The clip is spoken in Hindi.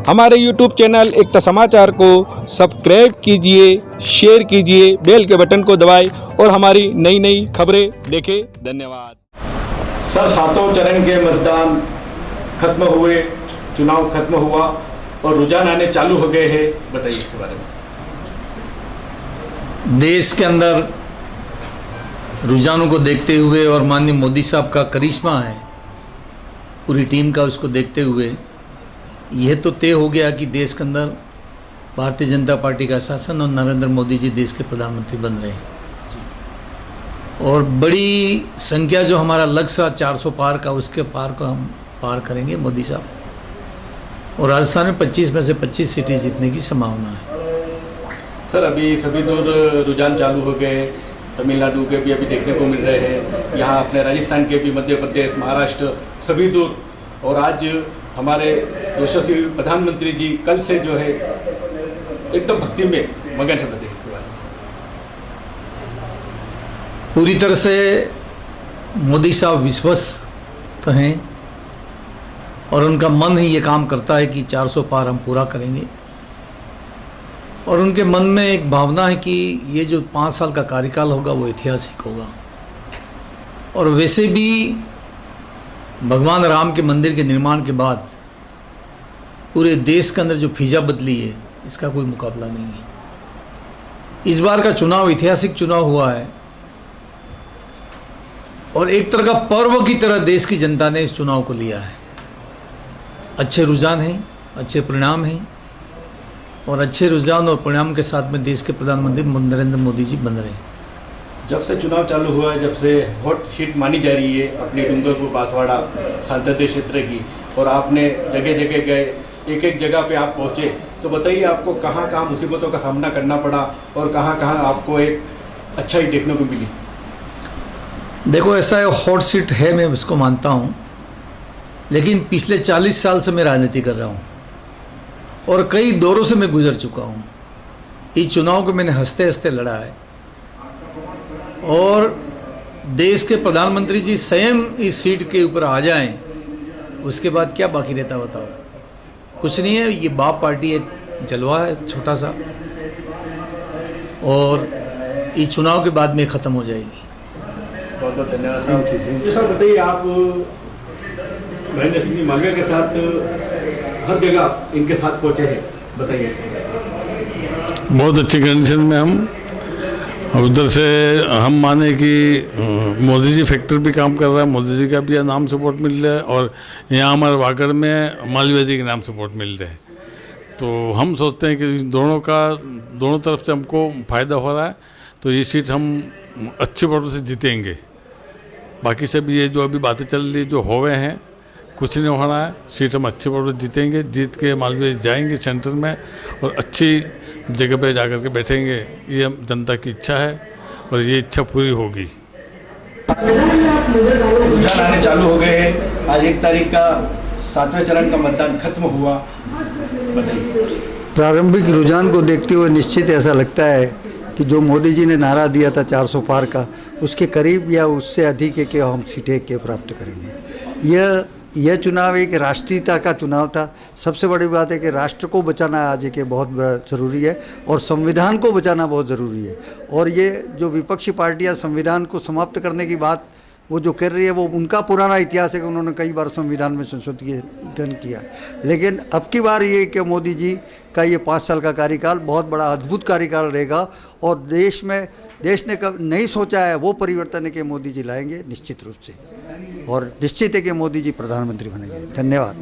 हमारे YouTube चैनल एकता समाचार को सब्सक्राइब कीजिए, शेयर कीजिए, बेल के बटन को दबाएं और हमारी नई नई खबरें देखें। धन्यवाद। सर, सातों चरण के मतदान खत्म हुए, चुनाव खत्म हुआ और रुझान आने चालू हो गए हैं, बताइए इसके बारे में। देश के अंदर रुझानों को देखते हुए और माननीय मोदी साहब का करिश्मा है पूरी टीम का, उसको देखते हुए यह तो तय हो गया कि देश के अंदर भारतीय जनता पार्टी का शासन और नरेंद्र मोदी जी देश के प्रधानमंत्री बन रहे हैं। और बड़ी संख्या जो हमारा लक्ष्य 400 पार का, उसके पार को हम पार करेंगे मोदी साहब। और राजस्थान में 25 में से 25 सीटें जीतने की संभावना है। सर, अभी सभी दूर रुझान चालू हो गए, तमिलनाडु के भी अभी देखने को मिल रहे हैं, यहाँ अपने राजस्थान के भी, मध्य प्रदेश, महाराष्ट्र, सभी दूर। और आज हमारे यशस्वी प्रधानमंत्री जी कल से जो है एकदम भक्ति में मगन है, बताइए इसके बारे में। पूरी तरह से मोदी साहब विश्वस्त हैं और उनका मन ही ये काम करता है कि 400 पार हम पूरा करेंगे। और उनके मन में एक भावना है कि ये जो 5 साल का कार्यकाल होगा वो ऐतिहासिक होगा। और वैसे भी भगवान राम के मंदिर के निर्माण के बाद पूरे देश के अंदर जो फिजा बदली है, इसका कोई मुकाबला नहीं है। इस बार का चुनाव ऐतिहासिक चुनाव हुआ है और एक तरह का पर्व की तरह देश की जनता ने इस चुनाव को लिया है। अच्छे रुझान हैं, अच्छे परिणाम हैं और अच्छे रुझान और परिणाम के साथ में देश के प्रधानमंत्री नरेंद्र मोदी जी बन रहे हैं। जब से चुनाव चालू हुआ है, जब से हॉट सीट मानी जा रही है अपनी डूंगरपुर बांसवाड़ा संसदीय क्षेत्र की, और आपने जगह जगह गए, एक एक जगह पे आप पहुंचे, तो बताइए आपको कहाँ कहाँ मुसीबतों का सामना करना पड़ा और कहाँ कहाँ आपको एक अच्छाई देखने को मिली। देखो, ऐसा हॉट सीट है, मैं इसको मानता हूँ, लेकिन पिछले 40 साल से मैं राजनीति कर रहा हूँ और कई दौरों से मैं गुजर चुका हूँ। इस चुनाव को मैंने हंसते हंसते लड़ा है और देश के प्रधानमंत्री जी स्वयं इस सीट के ऊपर आ जाएं, उसके बाद क्या बाकी रहता बताओ। कुछ नहीं है, ये बाप पार्टी एक जलवा है छोटा सा, और इस चुनाव के बाद में ख़त्म हो जाएगी। बहुत बहुत धन्यवाद साहब। सर, बताइए, आप महेंद्र सिंह जी मालवीय के साथ हर जगह इनके साथ पहुंचे हैं, बताइए। बहुत अच्छी कंडीशन में हम उधर से हम माने कि मोदी जी फैक्टर भी काम कर रहा है, मोदी जी का भी नाम सपोर्ट मिल रहा है और यहाँ हमारे वागड़ में मालवीय जी के नाम सपोर्ट मिल रहा है। तो हम सोचते हैं कि दोनों तरफ से हमको फ़ायदा हो रहा है, तो ये सीट हम अच्छे वोटों से जीतेंगे। बाकी सब ये जो अभी बातें चल रही जो होवे हैं, कुछ नहीं होना है, सीट हम अच्छे वोटों से जीतेंगे, जीत के मालवीय जाएंगे सेंटर में और अच्छी जगह पे जाकर के बैठेंगे। ये जनता की इच्छा है और ये इच्छा पूरी होगी। रुझान आने चालू हो गए हैं, आज 1 तारीख का 7वें चरण का मतदान खत्म हुआ, बताइए। प्रारंभिक रुझान को देखते हुए निश्चित ऐसा लगता है कि जो मोदी जी ने नारा दिया था 400 पार का, उसके करीब या उससे अधिक है कि हम सीटें के प्राप्त करेंगे। यह चुनाव एक राष्ट्रीयता का चुनाव था। सबसे बड़ी बात है कि राष्ट्र को बचाना आज के बहुत ज़रूरी है और संविधान को बचाना बहुत ज़रूरी है। और ये जो विपक्षी पार्टियां संविधान को समाप्त करने की बात वो जो कर रही है, वो उनका पुराना इतिहास है कि उन्होंने कई बार संविधान में संशोधन किया। लेकिन अब की बार ये कि मोदी जी का ये 5 साल का कार्यकाल बहुत बड़ा अद्भुत कार्यकाल रहेगा और देश ने कब नहीं सोचा है वो परिवर्तन है कि मोदी जी लाएंगे निश्चित रूप से, और निश्चित है कि मोदी जी प्रधानमंत्री बनेंगे। धन्यवाद।